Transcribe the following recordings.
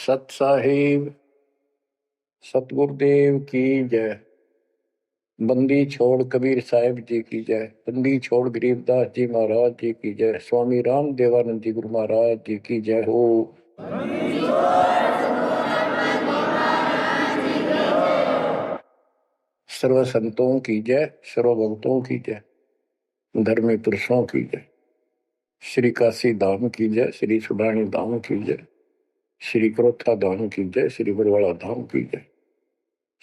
सत साहिब सतगुरुदेव की जय। बंदी छोड़ कबीर साहिब जी की जय। बंदी छोड़ गरीबदास जी महाराज जी की जय। स्वामी राम देवानंद जी गुरु महाराज जी की जय हो। सर्व संतों की जय, सर्व भक्तों की जय, धर्मी पुरुषों की जय। श्री काशी धाम की जय, श्री सुडानी धाम की जय, श्री क्रोथा धाम की जय, श्री बरवाड़ा धाम की जय।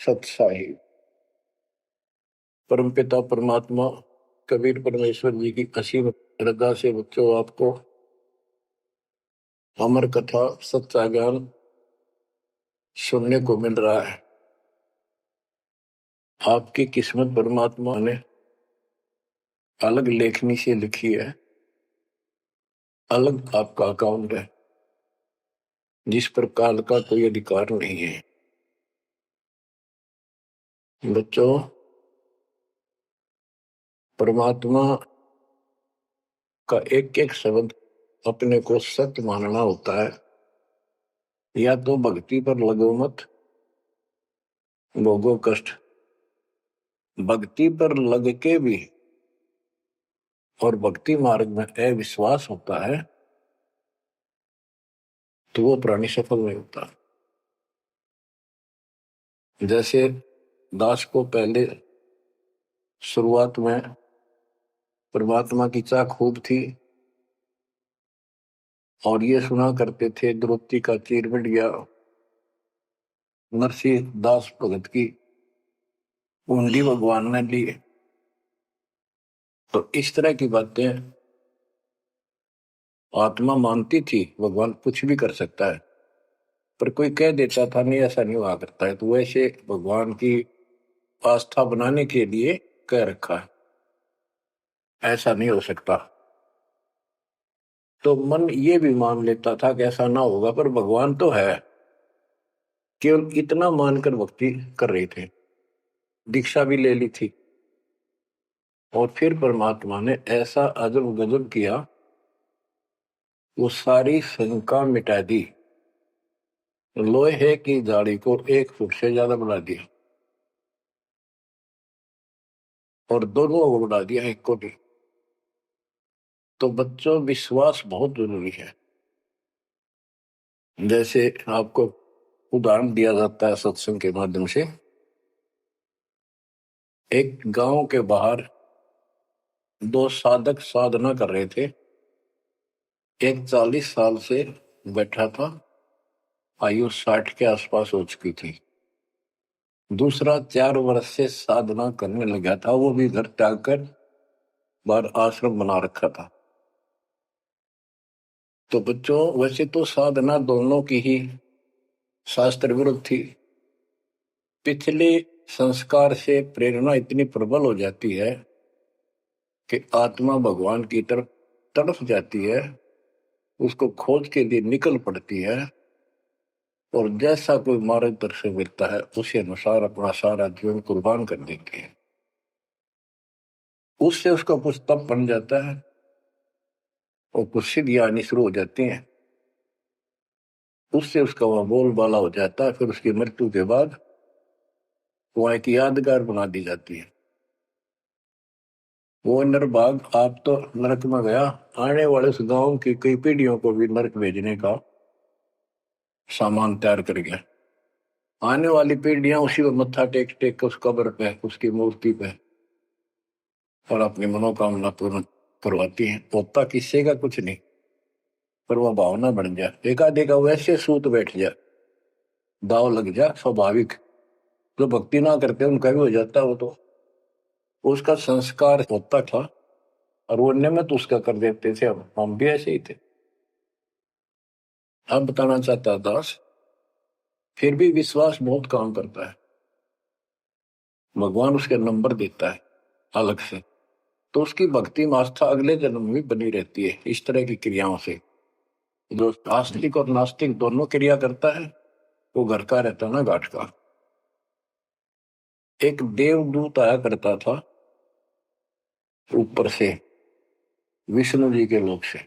सत साहिब परमपिता परमात्मा कबीर परमेश्वर जी की असीम श्रद्धा से बच्चों आपको अमर कथा सच्चा ज्ञान सुनने को मिल रहा है। आपकी किस्मत परमात्मा ने अलग लेखनी से लिखी है, अलग आपका अकाउंट है जिस पर काल का कोई अधिकार नहीं है। बच्चों, परमात्मा का एक एक शब्द अपने को सत्य मानना होता है। या तो भक्ति पर लगो मत, भोगो कष्ट। भक्ति पर लग के भी और भक्ति मार्ग में अविश्वास होता है तो वो प्राणी सफल नहीं होता। जैसे दास को पहले शुरुआत में परमात्मा की चाह खूब थी और ये सुना करते थे द्रौपदी का चीर मिट गया, नरसिंह दास भगत की कुंडली भगवान ने ली। तो इस तरह की बातें आत्मा मानती थी, भगवान कुछ भी कर सकता है, पर कोई कह देता था नहीं ऐसा नहीं हुआ करता है, तो वैसे भगवान की आस्था बनाने के लिए कह रखा है ऐसा नहीं हो सकता। तो मन ये भी मान लेता था कि ऐसा ना होगा, पर भगवान तो है। केवल इतना मानकर भक्ति कर रहे थे, दीक्षा भी ले ली थी और फिर परमात्मा ने ऐसा अजब गजब किया, वो सारी शंका मिटा दी। लोहे की जाड़ी को 1 फुट से ज्यादा बढ़ा दिया और दोनों को बढ़ा दिया, एक को भी। तो बच्चों, विश्वास बहुत जरूरी है। जैसे आपको उदाहरण दिया जाता है सत्संग के माध्यम से। एक गांव के बाहर 2 साधक साधना कर रहे थे। एक 40 साल से बैठा था, आयु 60 के आसपास हो चुकी थी। दूसरा 4 वर्ष से साधना करने लगा था, वो भी घर त्याग कर बाहर आश्रम बना रखा था। तो बच्चों, वैसे तो साधना दोनों की ही शास्त्र विरुद्ध थी। पिछले संस्कार से प्रेरणा इतनी प्रबल हो जाती है कि आत्मा भगवान की तरफ तड़प जाती है, उसको खोज के लिए निकल पड़ती है और जैसा कोई मार्गदर्शन मिलता है उसी अनुसार अपना सारा जीवन कुर्बान कर देती है। उससे उसका कुछ तप बन जाता है और कुछ सिद्धियां आनी शुरू हो जाती हैं। उससे उसका वहां बोलबाला हो जाता है। फिर उसकी मृत्यु के बाद वहां एक यादगार बना दी जाती है। वो नरभाग आप तो नरक में गया, आने वाले उस गांव की कई पीढ़ियों को भी नरक भेजने का सामान तैयार कर गया। आने वाली पीढ़ियां उसी को मत्था टेक टेक के उस कब्र पे, उसकी मूर्ति पे और अपनी मनोकामना पूर्ण करवाती हैं। होता किससे का कुछ नहीं, पर वह भावना बन जाए, एका देखा वैसे सूत बैठ जाए, दाव लग जाए। स्वाभाविक जो भक्ति ना करते उनका भी हो जाता है। वो तो उसका संस्कार होता था और वो नियमित उसका कर देते थे। अब हम भी ऐसे ही थे। अब बताना चाहता दास, फिर भी विश्वास बहुत काम करता है। भगवान उसके नंबर देता है अलग से, तो उसकी भक्ति में आस्था अगले जन्म में भी बनी रहती है। इस तरह की क्रियाओं से जो आस्तिक और नास्तिक दोनों क्रिया करता है, वो घर का रहता ना घाट का। एक देवदूत आया करता था ऊपर से, विष्णु जी के लोक से।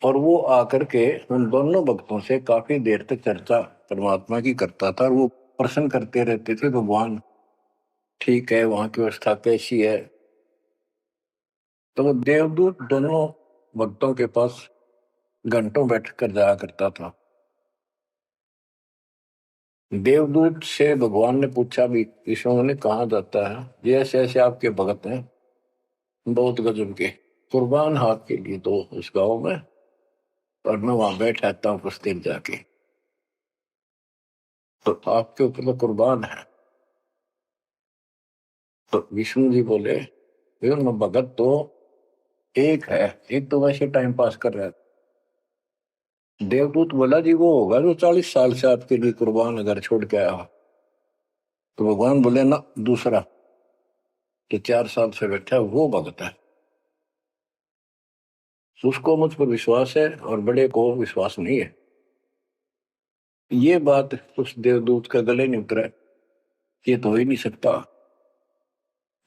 और वो आकर के उन दोनों भक्तों से काफी देर तक चर्चा परमात्मा की करता था और वो प्रश्न करते रहते थे, भगवान ठीक है, वहां की व्यवस्था कैसी है। तो वो देवदूत दोनों भक्तों के पास घंटों बैठ कर जाया करता था। देवदूत से भगवान ने पूछा भी, विष्णु ने कहा जाता है ये ऐसे ऐसे आपके भगत हैं बहुत गजब के, कुर्बान हाथ के लिए तो उस गांव में, और मैं वहां बैठ रहता हूँ कुछ देर जाके, तो आपके ऊपर तो कुर्बान है। तो विष्णु जी बोले, भगत तो एक है, एक तो वैसे टाइम पास कर रहा है। देवदूत बोला जी वो होगा जो 40 साल से आपके लिए कुर्बान घर छोड़ के आया। तो भगवान बोले ना, दूसरा जो 4 साल से बैठा है वो भगत है, उसको मुझ पर विश्वास है और बड़े को विश्वास नहीं है। ये बात उस देवदूत का गले नहीं उतरा, ये तो हो ही नहीं सकता।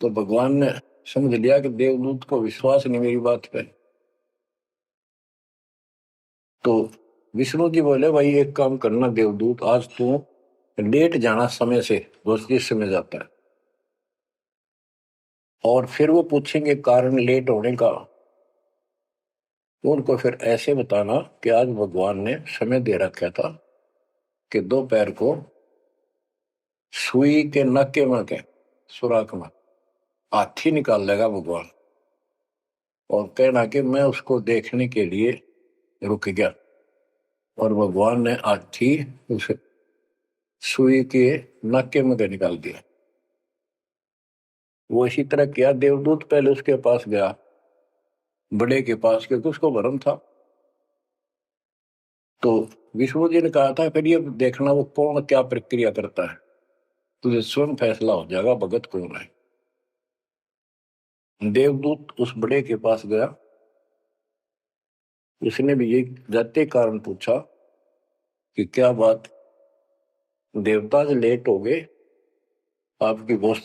तो भगवान ने समझ लिया कि देवदूत को विश्वास नहीं मेरी बात पे। तो विष्णु जी बोले भाई एक काम करना देवदूत, आज तू लेट जाना समय से, दोस्त जिस समय जाता है, और फिर वो पूछेंगे कारण लेट होने का, उनको फिर ऐसे बताना कि आज भगवान ने समय दे रखा था कि दोपहर को सुई के नक्के में के सुराख में हाथी निकाल लेगा भगवान, और कहना कि मैं उसको देखने के लिए रुक गया, और भगवान ने हाथी उस सुई के नक्के में के निकाल दिया। वो इसी तरह किया, देवदूत पहले उसके पास गया, बड़े के पास, क्योंकि उसको भरम था। तो विष्णु जी ने कहा था फिर ये देखना वो कौन क्या प्रक्रिया करता है, तुझे स्वयं फैसला हो जाएगा भगत कौन है। देवदूत उस बड़े के पास गया, उसने भी ये जाते कारण पूछा कि क्या बात, देवता से लेट हो गए, आपकी बहुत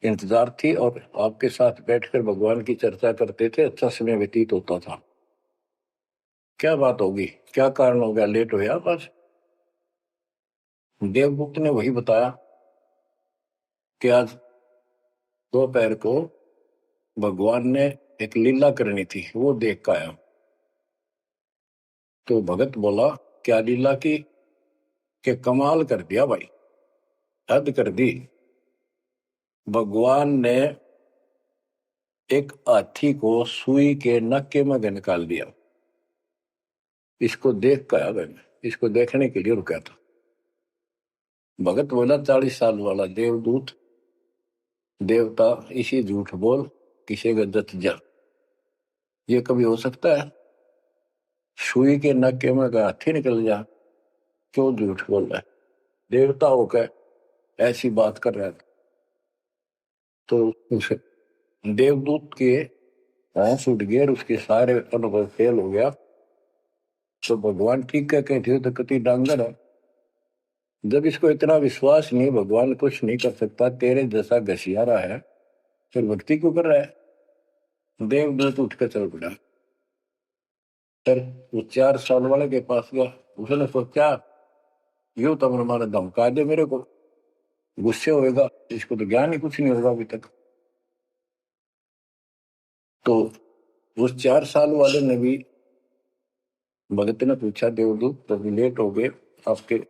इंतजार थी और आपके साथ बैठकर भगवान की चर्चा करते थे, अच्छा समय व्यतीत होता था, क्या बात होगी, क्या कारण हो गया लेट हो गया बस। देवदूत ने वही बताया कि आज दोपहर को भगवान ने एक लीला करनी थी, वो देख कर आया। तो भगत बोला क्या लीला की, कि कमाल कर दिया भाई, हद कर दी। भगवान ने एक हाथी को सुई के नक्के में निकाल दिया, इसको देख कर आया मैंने, इसको देखने के लिए रुका था। भगत बोला 40 साल वाला देवदूत देवता इसी झूठ बोल किसी का जत जा, ये कभी हो सकता है, सुई के नक्के में का हाथी निकल जा, क्यों झूठ बोल रहा है, देवता होकर ऐसी बात कर रहा था। तो उस देवदूत के होश उठ गए और उसके सारे अनुभव फेल हो गया। तो भगवान ठीक है कहते तो कति डांगर है, जब इसको इतना विश्वास नहीं भगवान कुछ नहीं कर सकता, तेरे जैसा घसियारा है, फिर भक्ति क्यों कर रहा है। देवदूत उठ कर चल पड़ा, फिर वो 4 साल वाले के पास गया, उसने सोचा यूं तो हमारा धमका दे मेरे को, गुस्से होएगा, इसको तो ज्ञान ही कुछ नहीं होगा अभी तक। तो उस 4 साल वाले ने भी, भगत ने पूछा देवदूत तभी लेट हो गए, आपके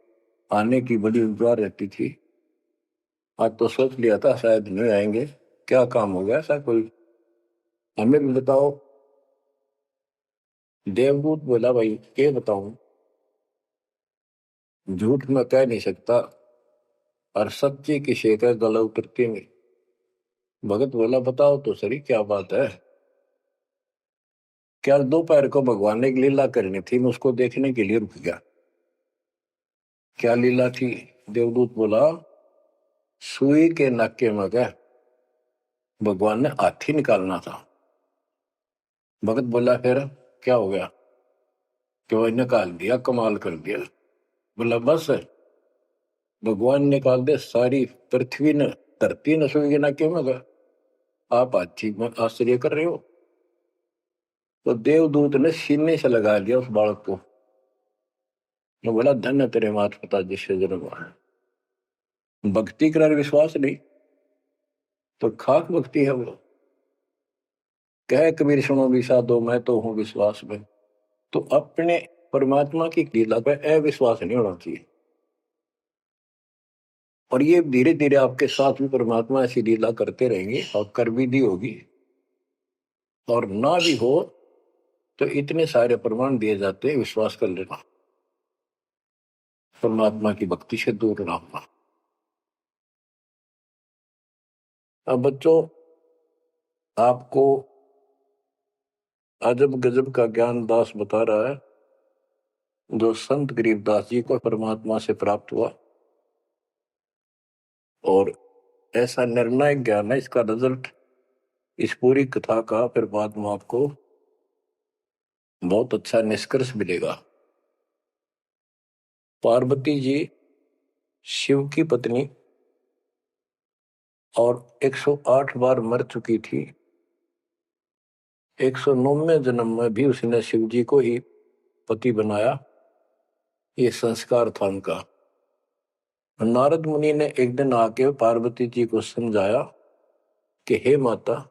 आने की बड़ी इंतजार रहती थी, आज तो सोच लिया था शायद नहीं आएंगे, क्या काम हो गया ऐसा कोई, हमें भी बताओ। देवदूत बोला भाई क्या बताऊं, झूठ मैं कह नहीं सकता और सच्ची किसी का गला उतरती नहीं। भगत बोला बताओ तो सही क्या बात है, क्या दोपहर को भगवान ने एक लीला करनी थी, मैं उसको देखने के लिए रुक गया, क्या लीला थी। देवदूत बोला सुई के नक्के में क्या भगवान ने हाथी निकालना था। भगत बोला फिर क्या हो गया, क्यों निकाल दिया, कमाल कर दिया। बोला बस भगवान निकाल दे, सारी पृथ्वी ने धरती न सुई के नक्के में गया, आप हाथी में आश्चर्य कर रहे हो। तो देवदूत ने सीने से लगा लिया उस बालक को। वो बोला धन्य तेरे माता पिता जिससे जन्म हुआ है। भक्ति कर विश्वास नहीं तो खाक भक्ति है वो। कह कबीर सुनो विषा दो मैं तो हूं विश्वास में। तो अपने परमात्मा की लीला पर अविश्वास नहीं होना चाहिए। और ये धीरे धीरे आपके साथ भी परमात्मा ऐसी लीला करते रहेंगे और कर भी दी होगी। और ना भी हो तो इतने सारे प्रमाण दिए जाते हैं, विश्वास कर लेना। परमात्मा की भक्ति से दूर ना होना। अब बच्चों, आपको अजब गजब का ज्ञान दास बता रहा है जो संत गरीबदास जी को परमात्मा से प्राप्त हुआ। और ऐसा निर्णायक ज्ञान है, इसका रिजल्ट इस पूरी कथा का फिर बाद में आपको बहुत अच्छा निष्कर्ष मिलेगा। पार्वती जी शिव की पत्नी और 108 बार मर चुकी थी। 109वें जन्म में भी उसने शिव जी को ही पति बनाया। ये संस्कार था उनका। नारद मुनि ने एक दिन आके पार्वती जी को समझाया कि हे माता,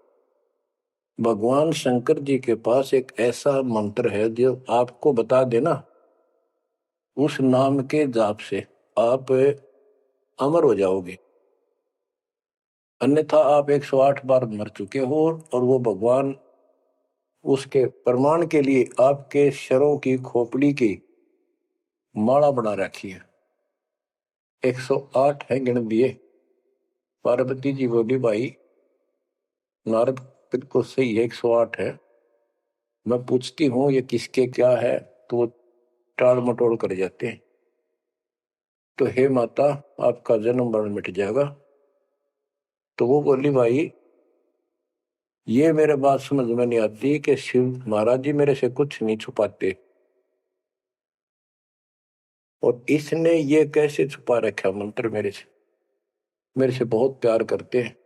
भगवान शंकर जी के पास एक ऐसा मंत्र है जो आपको बता देना, उस नाम के जाप से आप अमर हो जाओगे, अन्यथा आप 108 बार मर चुके हो। और वो भगवान उसके प्रमाण के लिए आपके शरों की खोपड़ी की माला बना रखी है। 108 है गिन दिए। पार्वती जी बोली भाई नारद बिल्कुल सही है, 108 है। मैं पूछती हूँ ये किसके क्या है, तो वो टाल मटोल कर जाते हैं। तो हे माता आपका जन्म मरण मिट जाएगा। तो वो बोली भाई ये मेरे बात समझ में नहीं आती कि शिव महाराज जी मेरे से कुछ नहीं छुपाते, और इसने ये कैसे छुपा रखा मंत्र मेरे से बहुत प्यार करते हैं।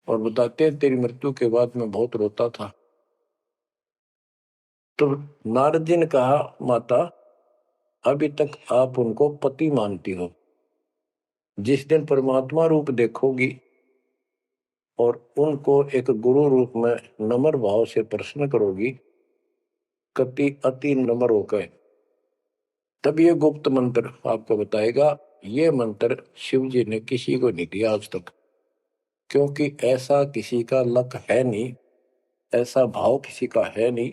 और बताते हैं तेरी मृत्यु के बाद मैं बहुत रोता था। तो नारद जी ने कहा माता अभी तक आप उनको पति मानती हो, जिस दिन परमात्मा रूप देखोगी और उनको एक गुरु रूप में नम्र भाव से प्रश्न करोगी, कति अति नम्र होकर, तब ये गुप्त मंत्र आपको बताएगा। ये मंत्र शिव जी ने किसी को नहीं दिया आज तक, क्योंकि ऐसा किसी का लक है नहीं, ऐसा भाव किसी का है नहीं।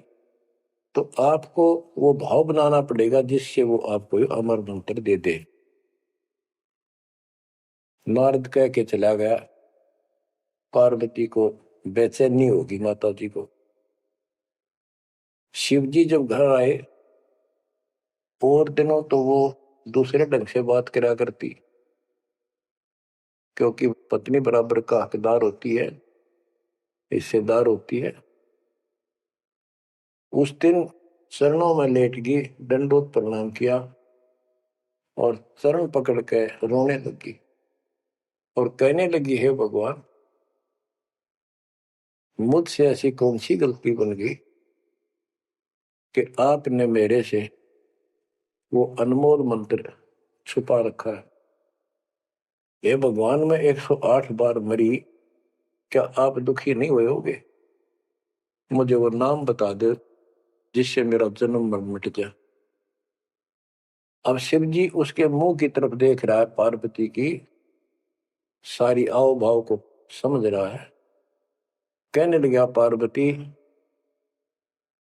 तो आपको वो भाव बनाना पड़ेगा जिससे वो आपको अमर मंत्र दे दे। नारद कह के चला गया। पार्वती को बेचैनी होगी माता जी को। शिव जी जब घर आए और दिनों तो वो दूसरे ढंग से बात करा करती, क्योंकि पत्नी बराबर का हकदार होती है, हिस्सेदार होती है। उस दिन चरणों में लेट गई, दंडोत प्रणाम किया और चरण पकड़ के रोने लगी और कहने लगी हे भगवान, मुझसे ऐसी कौन सी गलती बन गई कि आपने मेरे से वो अनमोल मंत्र छुपा रखा है। हे भगवान मैं 108 बार मरी, क्या आप दुखी नहीं हुए होगे? मुझे वो नाम बता दे जिससे मेरा जन्म मरण मिट जाए। अब शिव जी उसके मुंह की तरफ देख रहा है, पार्वती की सारी आओ भाव को समझ रहा है। कहने लगा पार्वती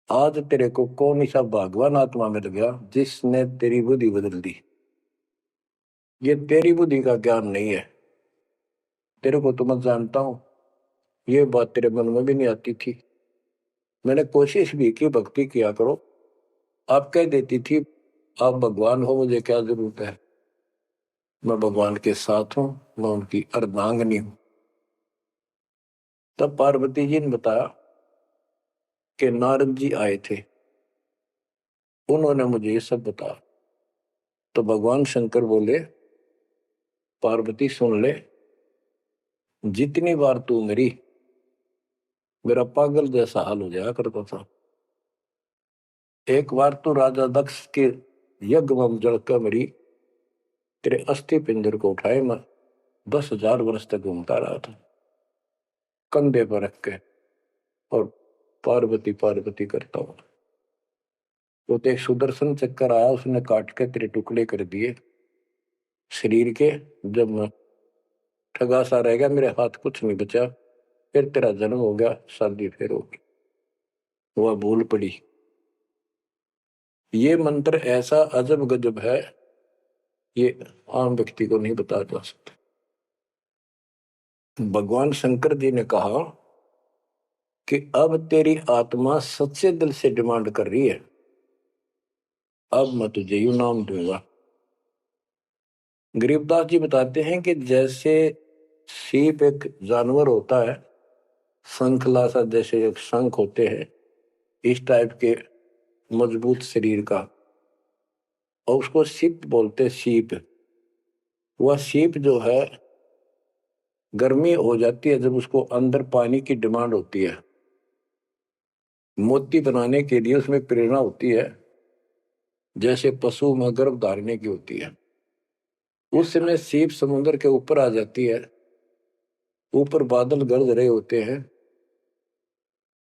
आज तेरे को कौन सा भगवान आत्मा मिल गया जिसने तेरी बुद्धि बदल दी। ये तेरी बुद्धि का ज्ञान नहीं है, तेरे को तो मैं जानता हूं, ये बात तेरे मन में भी नहीं आती थी। मैंने कोशिश भी की भक्ति किया करो, आप कह देती थी आप भगवान हो, मुझे क्या जरूरत है, मैं भगवान के साथ हूं, मैं उनकी अर्धांगिनी हूं। तब पार्वती जी ने बताया कि नारद जी आए थे, उन्होंने मुझे ये सब बताया। तो भगवान शंकर बोले पार्वती सुन ले, जितनी बार तू मरी मेरा पागल जैसा हाल हो जाया करता था। एक बार तो राजा दक्ष के यज्ञ में जलकर मरी, तेरे अस्थि पिंजर को उठाए मैं 10,000 वर्ष तक घूमता रहा था, कंधे पर रख के, और पार्वती पार्वती करता हूं। वो तो एक सुदर्शन चक्कर आया, उसने काट के तेरे टुकड़े कर दिए शरीर के। जब मैं ठगा सा रह गया, मेरे हाथ कुछ नहीं बचा, फिर तेरा जन्म हो गया, शादी फिर होगी। वह भूल पड़ी। ये मंत्र ऐसा अजब गजब है, ये आम व्यक्ति को नहीं बताया जा सकता। भगवान शंकर जी ने कहा कि अब तेरी आत्मा सच्चे दिल से डिमांड कर रही है, अब मैं तुझे यू नाम दूंगा। गरीबदास जी बताते हैं कि जैसे सीप एक जानवर होता है, शंखला सा, जैसे एक शंख होते हैं इस टाइप के मजबूत शरीर का, और उसको सीप बोलते, सीप। वह सीप जो है, गर्मी हो जाती है जब उसको अंदर पानी की डिमांड होती है, मोती बनाने के लिए उसमें प्रेरणा होती है, जैसे पशु में गर्भ धारने की होती है। उस समय सीप समुद्र के ऊपर आ जाती है, ऊपर बादल गरज रहे होते हैं,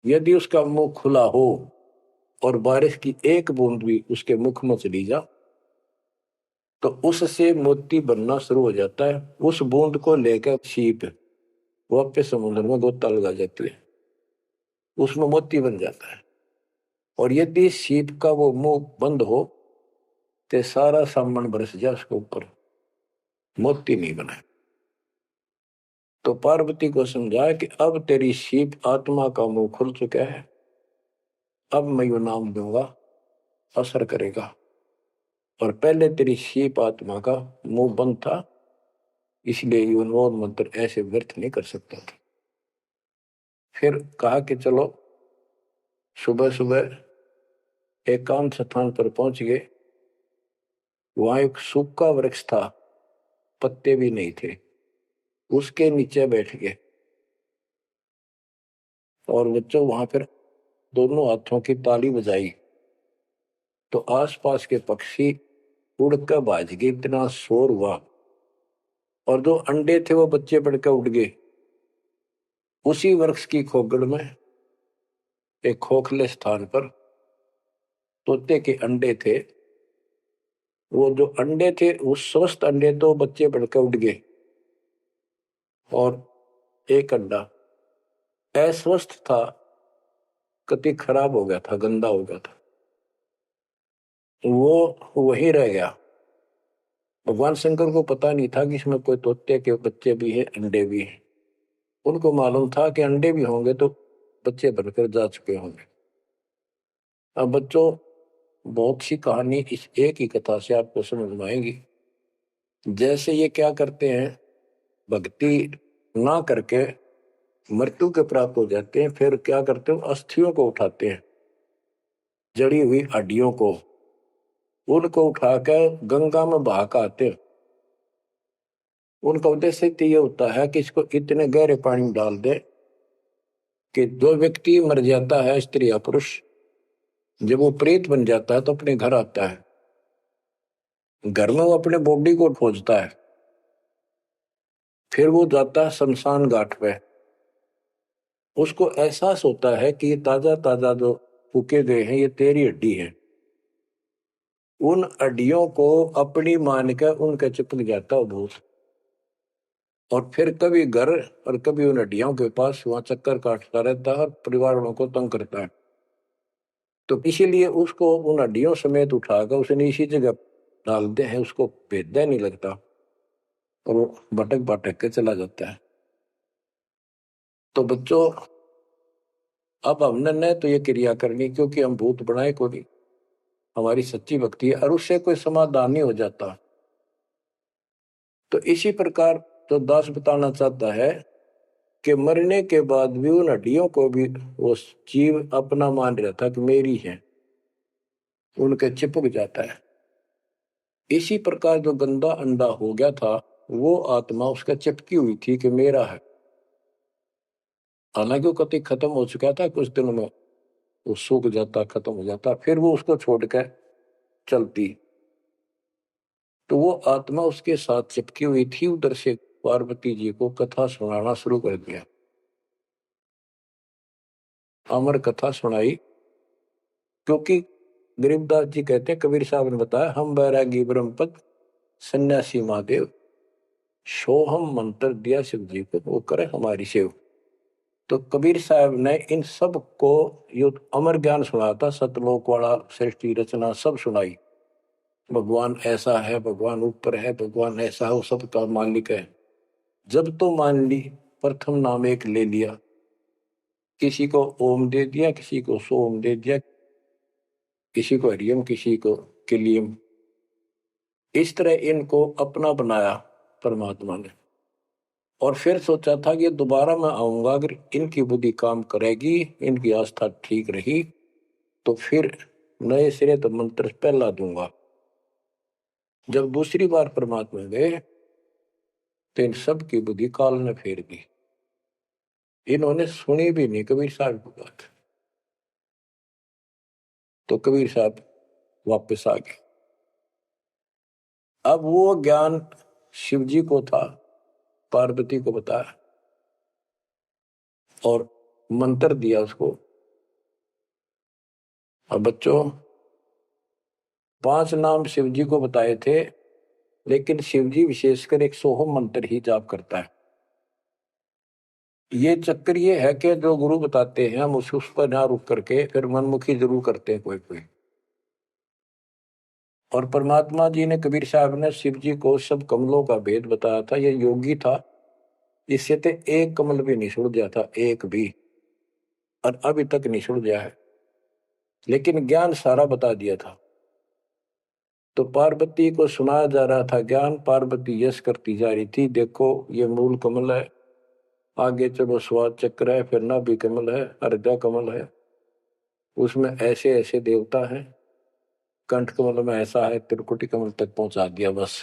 यदि उसका मुंह खुला हो और बारिश की एक बूंद भी उसके मुख में चली जा, तो उससे मोती बनना शुरू हो जाता है। उस बूंद को लेकर सीप वापस समुद्र में गोता लगा जाती है, उसमें मोती बन जाता है। और यदि सीप का वो मुंह बंद हो तो सारा सामान बरस जाए उसके ऊपर, मोती नहीं बने। तो पार्वती को समझाया कि अब तेरी सीप आत्मा का मुंह खुल चुका है, अब मैं यू नाम दूंगा, असर करेगा। और पहले तेरी सीप आत्मा का मुंह बंद था, इसलिए ये उन्मोद मंत्र ऐसे व्यर्थ नहीं कर सकता था। फिर कहा कि चलो, सुबह सुबह एकांत स्थान पर पहुंच गए। वहां एक सूखा वृक्ष था, पत्ते भी नहीं थे, उसके नीचे बैठ गए। और बच्चों वहां पर दोनों हाथों की ताली बजाई, तो आसपास के पक्षी उड़कर भाज गए, इतना शोर हुआ। और जो अंडे थे वो बच्चे बढ़कर उड़ गए। उसी वृक्ष की खोगड़ में एक खोखले स्थान पर तोते के अंडे थे। वो जो अंडे थे, वो स्वस्थ अंडे, तो बच्चे बढ़कर उड़ गए। और एक अंडा अस्वस्थ था, कति खराब हो गया था, गंदा हो गया था, वो वहीं रह गया। भगवान शंकर को पता नहीं था कि इसमें कोई तोते के बच्चे भी हैं, अंडे भी हैं। उनको मालूम था कि अंडे भी होंगे तो बच्चे बनकर जा चुके होंगे। अब बच्चों, बहुत सी कहानी इस एक ही कथा से आपको समझ में आएगी। जैसे ये क्या करते हैं, भक्ति ना करके मृत्यु के प्राप्त हो जाते हैं, फिर क्या करते हो, अस्थियों को उठाते हैं, जड़ी हुई हड्डियों को, उनको उठाकर गंगा में बहा के आते हैं। उनका उद्देश्य तो ये होता है कि इसको इतने गहरे पानी में डाल दे कि जो व्यक्ति मर जाता है, स्त्री या पुरुष, जब वो प्रेत बन जाता है तो अपने घर आता है। घर में वो अपने बॉडी को खोजता है, फिर वो जाता है शमशान घाट पे। उसको एहसास होता है कि ये ताजा ताजा जो फूके गए हैं, ये तेरी हड्डी है। उन हड्डियों को अपनी मान कर उनके चिपक जाता है भूत। और फिर कभी घर और कभी उन हड्डियों के पास वहां चक्कर काटता रहता है और परिवार वालों को तंग करता है। तो इसीलिए उसको उन हड्डियों समेत उठाकर उसने इसी जगह डालते हैं, उसको भेदना नहीं लगता, और वो भटक भटक के चला जाता है। तो बच्चों, अब हमने न तो ये क्रिया करनी, क्योंकि हम भूत बनाए को नहीं, हमारी सच्ची भक्ति है, और उससे कोई समाधान नहीं हो जाता। तो इसी प्रकार तो दास बताना चाहता है कि मरने के बाद भी उन हड्डियों को भी वो जीव अपना मान रहा था कि मेरी है, उनके चिपक जाता है। इसी प्रकार जो गंदा अंडा हो गया था, वो आत्मा उसका चिपकी हुई थी कि मेरा है। हालांकि वो कति खत्म हो चुका था, कुछ दिनों में वो सूख जाता, खत्म हो जाता, फिर वो उसको छोड़कर चलती। तो वो आत्मा उसके साथ चिपकी हुई थी। उधर से पार्वती जी को कथा सुनाना शुरू कर दिया। अमर कथा सुनाई, क्योंकि गरीबदास जी कहते हैं, कबीर साहब ने बताया, हम बैरागी ब्रह्मपद सन्यासी महादेव, सोहम मंत्र दिया शिव जी को, वो करे हमारी सेव। तो कबीर साहब ने इन सब को यो अमर ज्ञान सुनाया था, सतलोक वाला, सृष्टि रचना सब सुनाई। भगवान ऐसा है, भगवान ऊपर है, भगवान ऐसा है, वो सब का मालिक है। जब तो मान ली, प्रथम नाम एक ले लिया, किसी को ओम दे दिया, किसी को सोम दे दिया, किसी को हरियम, किसी को किलियम। इस तरह इनको अपना बनाया परमात्मा ने। और फिर सोचा था कि दोबारा मैं आऊंगा, अगर इनकी बुद्धि काम करेगी, इनकी आस्था ठीक रही, तो फिर नए सिरे तो मंत्र पहला दूंगा। जब दूसरी बार परमात्मा गए, तो इन सब की बुद्धि काल ने फेर दी। इन्होंने सुनी भी नहीं कबीर साहब की बात। तो कबीर साहब वापस आ गए। अब वो ज्ञान शिव जी को था, पार्वती को बताया और मंत्र दिया उसको। अब बच्चों, 5 नाम शिव जी को बताए थे, लेकिन शिव जी विशेषकर एक सोहम मंत्र ही जाप करता है। ये चक्कर ये है कि जो गुरु बताते हैं, हम उस पर ना रुक करके फिर मनमुखी जरूर करते हैं कोई कोई। और परमात्मा जी ने, कबीर साहब ने शिव जी को सब कमलों का भेद बताया था। ये योगी था, इससे तो एक कमल भी नहीं सुलझा था, एक भी, और अभी तक नहीं सुलझा है, लेकिन ज्ञान सारा बता दिया था। तो पार्वती को सुनाया जा रहा था ज्ञान, पार्वती यश करती जा रही थी, देखो ये मूल कमल है, आगे चलो स्वाद चक्र है, फिर नाभि कमल है, अर्धा कमल है, उसमें ऐसे ऐसे देवता हैं, कंठ कमल में ऐसा है, त्रिकुटी कमल तक पहुंचा दिया बस।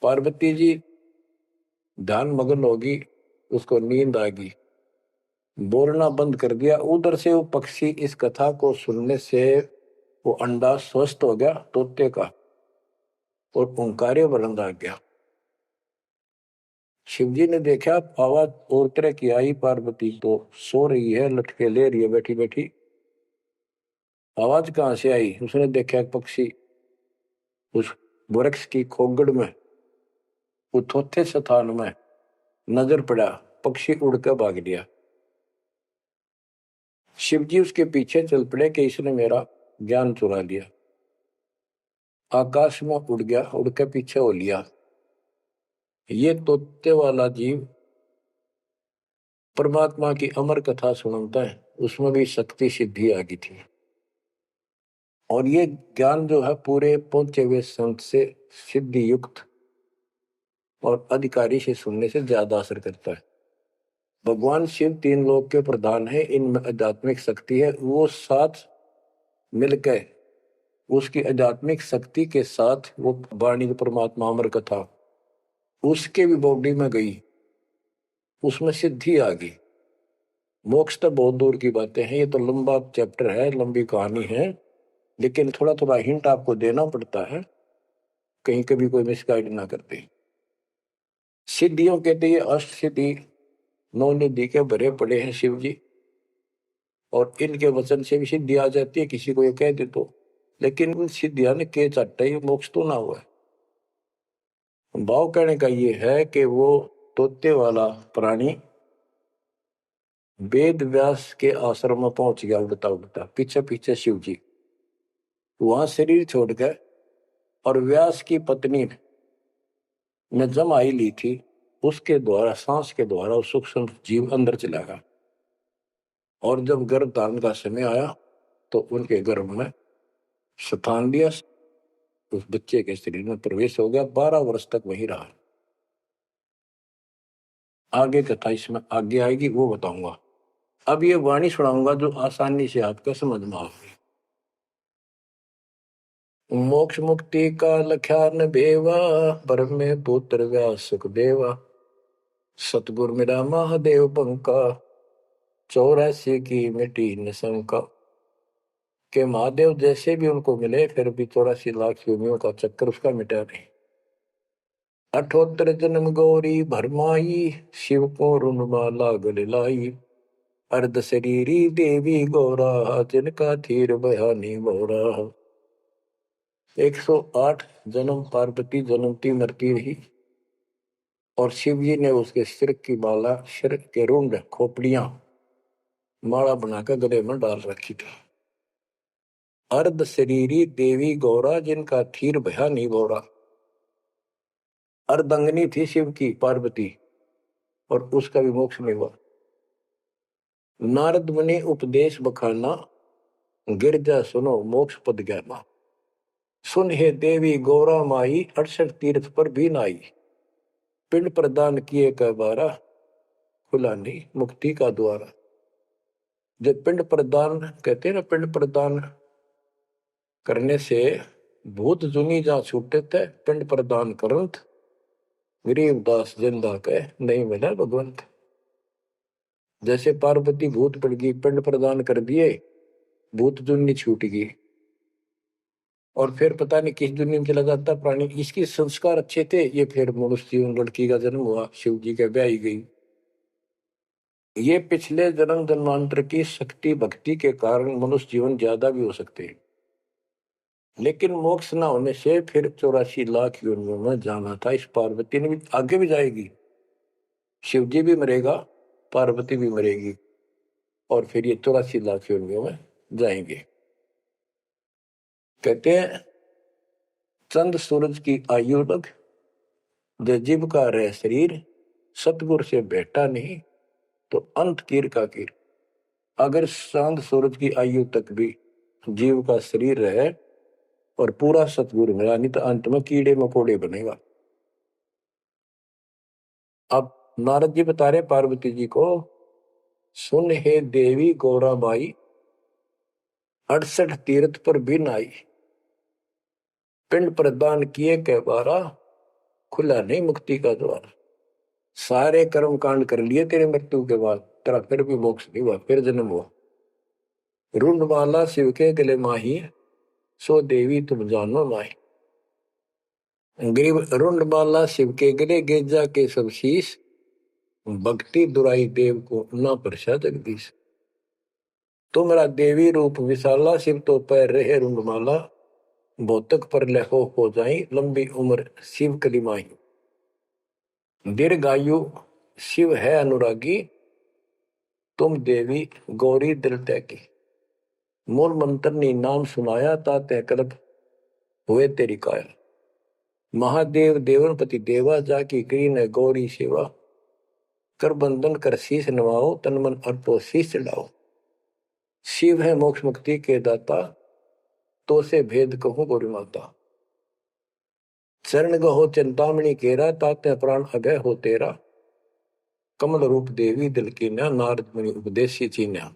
पार्वती जी ध्यान मग्न होगी, उसको नींद आ गई, बोलना बंद कर दिया। उधर से वो पक्षी इस कथा को सुनने से वो अंडा स्वस्थ हो गया तोते का, और ओंकार्य बुलंद आ गया। शिवजी ने देखा, आवाज और तरह की आई, पार्वती तो सो रही है, लटके ले रही है बैठी बैठी, आवाज कहां से आई? उसने देखा पक्षी उस वृक्ष की खोगड़ में, उथोथे स्थान में नजर पड़ा, पक्षी उड़ कर भाग लिया। शिवजी उसके पीछे चल पड़े कि इसने मेरा ज्ञान चुरा लिया। आकाश में उड़ गया, उड़ के पीछे हो लिया। ये तोते वाला जीव परमात्मा की अमर कथा सुनता है, उसमें भी शक्ति सिद्धि आ गई थी। और ये ज्ञान जो है पूरे पहुंचे हुए संत से सिद्धि युक्त और अधिकारी से सुनने से ज्यादा असर करता है। भगवान शिव 3 लोक के प्रधान है, इनमें आध्यात्मिक शक्ति है, वो साथ मिलकर उसकी आध्यात्मिक शक्ति के साथ वो वाणी परमात्मा अमर कथा उसके भी बॉडी में गई, उसमें सिद्धि आ गई। मोक्ष तो बहुत दूर की बातें हैं, ये तो लंबा चैप्टर है, लंबी कहानी है, लेकिन थोड़ा थोड़ा हिंट आपको देना पड़ता है, कहीं कभी कोई मिसगाइड ना करते। सिद्धियों कहते ये अष्ट सिद्धि 9 निधि के भरे पड़े हैं शिव जी, और इनके वचन से भी सिद्धि आ जाती है, किसी को ये कह दे तो। लेकिन उन सिद्धियां ने के चाटा, ये मोक्ष तो ना हुआ है। भाव कहने का ये है कि वो तोते वाला प्राणी वेद व्यास के आश्रम में पहुंच गया, उड़ता उड़ता पीछे पीछे शिव जी, वहां शरीर छोड़ गए, और व्यास की पत्नी ने जमाई ली थी, उसके द्वारा, सांस के द्वारा सूक्ष्म जीव अंदर चला गया। और जब गर्भ धारण का समय आया, तो उनके गर्भ में स्थान लिया, उस बच्चे के शरीर में प्रवेश हो गया, 12 वर्ष तक वहीं रहा। आगे कथा इसमें आगे आएगी, वो बताऊंगा। अब ये वाणी सुनाऊंगा जो आसानी से आपका समझ में आएगी। मोक्ष मुक्ति का लख्यान बेवा, ब्रह्म पुत्र व्यास सुखदेवा, सतगुर मेरा महादेव बंका, 84 की मिटी न शंका। के महादेव जैसे भी उनको मिले फिर भी 84 लाख योनियों का चक्कर उसका मिटा नहीं। 78 जन्म गौरी भरमाई, शिव को रुनमाला गले लाई। अर्ध शरीरी देवी गौरा, जिनका थीर बयानी मोरा। 108 जन्म पार्वती जन्मती मरती रही और शिव जी ने उसके सिर की माला, सिर के रुंड खोपड़ियां माला बनाकर गले में डाल रखी थी। अर्ध शरीरी देवी गौरा, जिनका थीर भया नहीं गौरा। अर्धंगनी थी शिव की पार्वती और उसका भी मोक्ष नहीं हुआ। नारद मुनि उपदेश बखाना, गिरजा सुनो मोक्ष पद ज्ञाना। सुन हे देवी गौरा माई, 68 तीर्थ पर भी नाई। पिंड प्रदान किए का बारा, खुला नहीं मुक्ति का द्वारा। जब पिंड प्रदान कहते हैं ना, पिंड प्रदान करने से भूत जुनी जा छूटे थे, पिंड प्रदान करंत गरीबदास जिंदा के नहीं मिला भगवंत। जैसे पार्वती भूत पड़ गई, पिंड प्रदान कर दिए, भूत जुनी छूट गई और फिर पता नहीं किस दुनिया में चला जाता प्राणी। इसके संस्कार अच्छे थे, ये फिर मनुष्य जीवन लड़की का जन्म हुआ, शिव जी के ब्याह गई। ये पिछले जन्म जन्मांतर की शक्ति भक्ति के कारण मनुष्य जीवन ज्यादा भी हो सकते हैं, लेकिन मोक्ष ना होने से फिर 84 लाख योनियों में जाना था। इस पार्वती ने भी आगे भी जाएगी, शिव जी भी मरेगा, पार्वती भी मरेगी और फिर ये 84 लाख योनियों में जाएंगे। कहते हैं चंद सूरज की आयु लग, जो जीव का रह शरीर। सतगुर से बेटा नहीं तो अंत कीर का कीर। अगर चांद सूरज की आयु तक भी जीव का शरीर रहे और पूरा सतगुरु मिला नहीं तो अंत में कीड़े मकोड़े बनेगा। अब नारद जी बता रहे पार्वती जी को, सुन हे देवी गौरा बाई, 68 तीर्थ पर भी नाई। पिंड प्रदान किए के बारा, खुला नहीं मुक्ति का द्वार। सारे कर्म कांड कर लिए तेरे मृत्यु के बाद, तेरा फिर भी मोक्ष नहीं हुआ, फिर जन्म हुआ। रुंडमाला शिव के गले माही, सो देवी तुम जानो माही। गरीब रुंडमाला शिव के गले, गेजा के सब शीश। भक्ति दुराई देव को ना परसा जगदीश। तुमरा देवी रूप विशाला, शिव तो पैर रहे रुंडमाला। भौतक पर लहो हो जाई, लंबी उम्र शिव कलिमाई। दीर्घायु शिव है अनुरागी, तुम देवी गौरी दिल त्यागी। मूल मंत्र ने नाम सुनाया, ताते कल्प हुए तेरी काया। महादेव देवनपति देवा, जाकी करी न गौरी सेवा। कर बंधन कर शीश नवाओ, तन मन अर्पो शीश चढ़ाओ। शिव है मोक्ष मुक्ति के दाता, तो से भेद कहूं गौरी माता। चरण गहो चिंतामणि केरा, ताते प्राण अभय हो तेरा। कमल रूप देवी दिल की न, नारद मुनि उपदेशी चीन्या।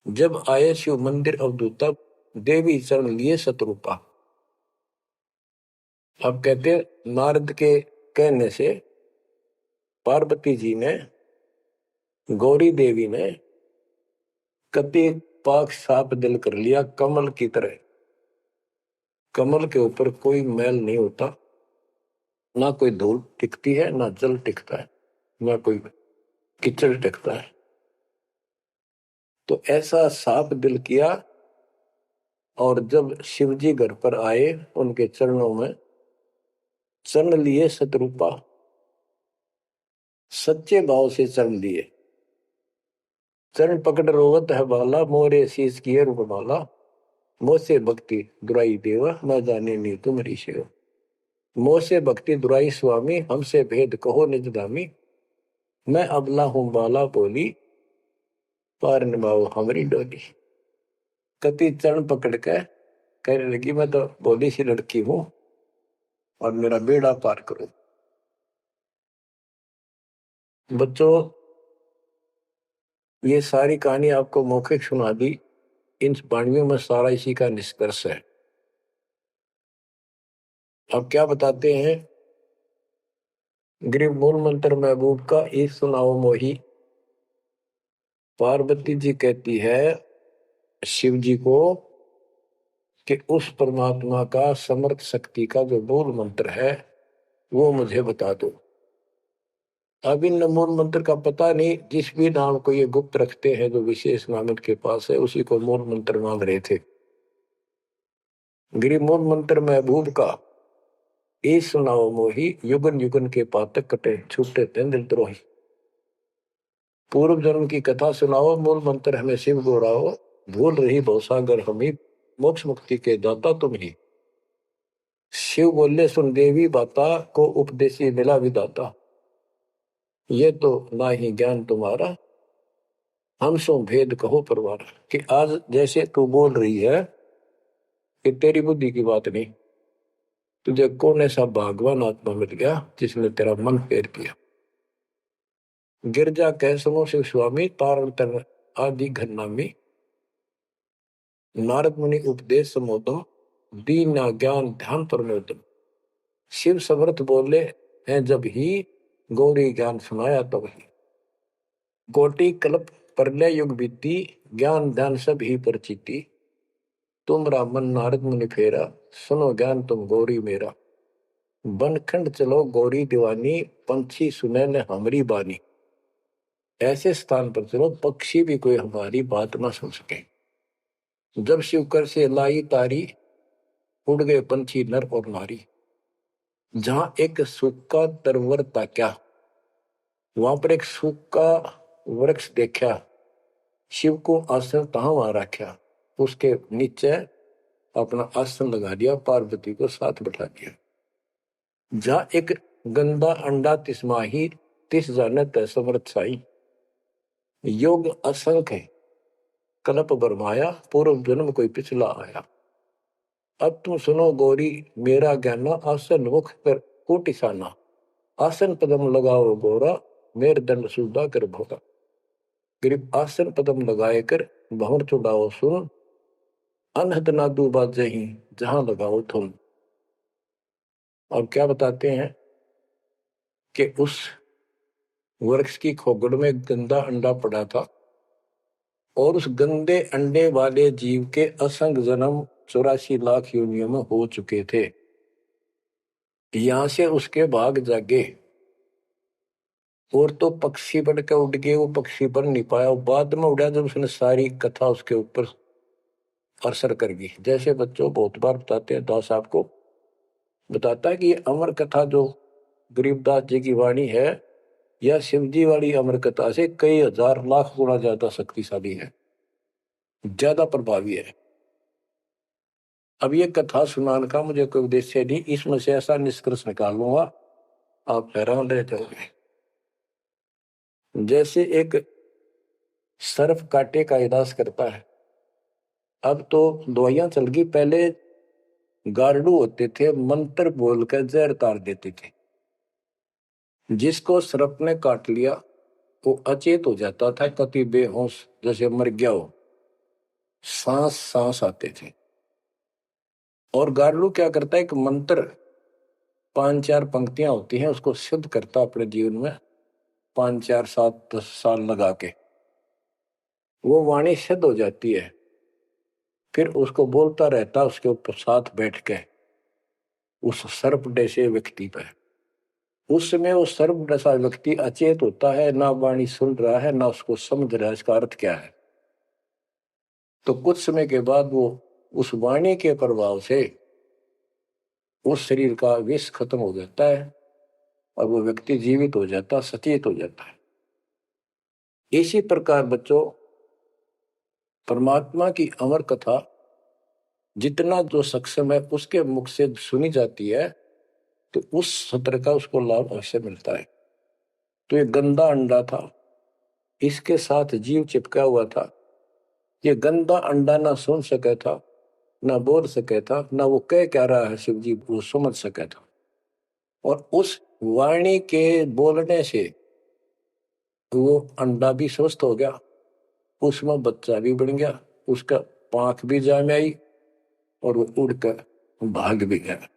जब आए शिव मंदिर अवधूता, देवी चरण लिए सतरूपा। अब कहते नारद के कहने से पार्वती जी ने, गौरी देवी ने कति पाक साफ दिल कर लिया, कमल की तरह। कमल के ऊपर कोई मैल नहीं होता, ना कोई धूल टिकती है, ना जल टिकता है, ना कोई कीचड़ टिकता है। तो ऐसा साफ दिल किया और जब शिवजी घर पर आए, उनके चरणों में चरण लिए सतरूपा। सच्चे भाव से चरण लिए। चरण पकड़ रोवत है बाला, मोरे शीश किए रूपमाला। मोसे भक्ति दुराई देवा, न जाने नी तुम्हारी सेवा। मोसे भक्ति दुराई स्वामी, हमसे भेद कहो निज दामी। मैं अबला हूं बाला बोली, पार निभाओ हमारी डोली। कति चरण पकड़ के कहने लगी, मैं तो भोली सी लड़की हूं और मेरा बेड़ा पार करो। बच्चों, ये सारी कहानी आपको मौखिक सुना दी, इन वाणियों में सारा इसी का निष्कर्ष है। अब क्या बताते हैं गरीब मूल मंत्र महबूब का एक सुनाओ मोही। पार्वती जी कहती है शिव जी को कि उस परमात्मा का समर्थ शक्ति का जो मूल मंत्र है वो मुझे बता दो। अब इन मूल मंत्र का पता नहीं, जिस भी नाम को ये गुप्त रखते हैं जो विशेष नाम इनके पास है उसी को मूल मंत्र मांग रहे थे। गिरी मूल मंत्र महबूब का ए सुनाओ मोही, युगन युगन के पातक कटे छूटे तें दिल द्रोही। पूर्व जन्म की कथा सुनाओ, मूल मंत्र हमें शिव गोराओ, भूल रही भवसागर हमी, मोक्ष मुक्ति के दाता तुम ही। शिव बोले सुन देवी बाता को उपदेशी मिला विदाता, ये तो ना ही ज्ञान तुम्हारा, हम सो भेद कहो परवार। कि आज जैसे तू बोल रही है कि तेरी बुद्धि की बात नहीं, तुझे कौन ऐसा भगवान आत्मा मिल गया जिसने तेरा मन फेर किया। गिरजा कह सुनो शिव स्वामी, तारण तन आदि घरनामी, नारद मुनि उपदेश समोदम, दीन ज्ञान ध्यान परमोदम। शिव समर्थ बोले हैं जब ही, गौरी ज्ञान सुनाया तब ही। कोटि कल्प प्रलय युग बीती, ज्ञान ध्यान सब ही परचिति, तुमरा मन नारद मुनि फेरा, सुनो ज्ञान तुम गौरी मेरा। बनखंड चलो गौरी दीवानी, पंछी सुने न हमारी बानी। ऐसे स्थान पर चलो पक्षी भी कोई हमारी बात ना सुन सके। जब शिवकर से लाई तारी, उड़ गए पंछी नर और नारी। जहां एक सूखा तरवर ताक्या, वहां पर एक सूखा वृक्ष देखा, शिव को आसन तहां वहां रखा, उसके नीचे अपना आसन लगा दिया, पार्वती को साथ बैठा दिया। जहां एक गंदा अंडा तिसमाही, तिस जाने तय समर्थ साई। योग असंख्य कल्प बरमाया, पूर्व जन्म कोई पिछला आया। अब तुम सुनो गौरी मेरा ज्ञाना, आसन मुख कर कोटिसाना। आसन पदम लगाओ गौरा, मेर दंड सुधा कर भोगा। गरीब आसन पदम लगाए कर भंवर चुड़ाओ सुन, अनहद नादू बाजे ही जहां लगाओ धुन। और क्या बताते हैं कि उस वृक्ष की खोगड़ में गंदा अंडा पड़ा था और उस गंदे अंडे वाले जीव के असंख्य जन्म 84 लाख योनियों में हो चुके थे। यहां से उसके भाग जागे और तो पक्षी बन के उड़ गए, वो पक्षी बन नहीं पाया, बाद में उड़ा जब उसने सारी कथा उसके ऊपर असर कर गई। जैसे बच्चों बहुत बार बताते हैं, दास साहब को बताता है कि ये अमर कथा जो गरीबदास जी की वाणी है या शिव जी वाली अमर कथा से कई हजार लाख गुना ज्यादा शक्तिशाली है, ज्यादा प्रभावी है। अब ये कथा सुनाने का मुझे कोई उद्देश्य नहीं, इसमें से ऐसा निष्कर्ष निकालूंगा आप हैरान रह जाओगे। जैसे एक सर्प कांटे का इलाज करता है, अब तो दवाइयां चल गई, पहले गार्डू होते थे, मंत्र बोलकर जहर तार देते थे। जिसको सर्प ने काट लिया वो अचेत हो जाता था, कति बेहोश जैसे मर गया हो, सांस सांस आते थे। और गार्डू क्या करता है, एक मंत्र 5-4 पंक्तियां होती हैं उसको सिद्ध करता अपने जीवन में, 5-4-7-10 साल लगा के वो वाणी सिद्ध हो जाती है। फिर उसको बोलता रहता उसके ऊपर साथ बैठ के उस सर्प जैसे व्यक्ति पर। उस समय वो सर्प जैसा व्यक्ति अचेत होता है, ना वाणी सुन रहा है ना उसको समझ रहा है इसका अर्थ क्या है। तो कुछ समय के बाद वो उस वाणी के प्रभाव से उस शरीर का विष खत्म हो जाता है और वो व्यक्ति जीवित हो जाता, सचेत हो जाता है। इसी प्रकार बच्चों परमात्मा की अमर कथा जितना जो सक्षम है उसके मुख से सुनी जाती है तो उस सत्र का उसको लाभ अवश्य मिलता है। तो ये गंदा अंडा था, इसके साथ जीव चिपका हुआ था। ये गंदा अंडा ना सुन सके था, ना बोल सके था, ना वो कह क्या रहा है शिव जी वो समझ सके था। और उस वाणी के बोलने से वो अंडा भी स्वस्थ हो गया, उसमें बच्चा भी बन गया, उसका पांख भी जाम आई और वो उड़कर भाग भी गया।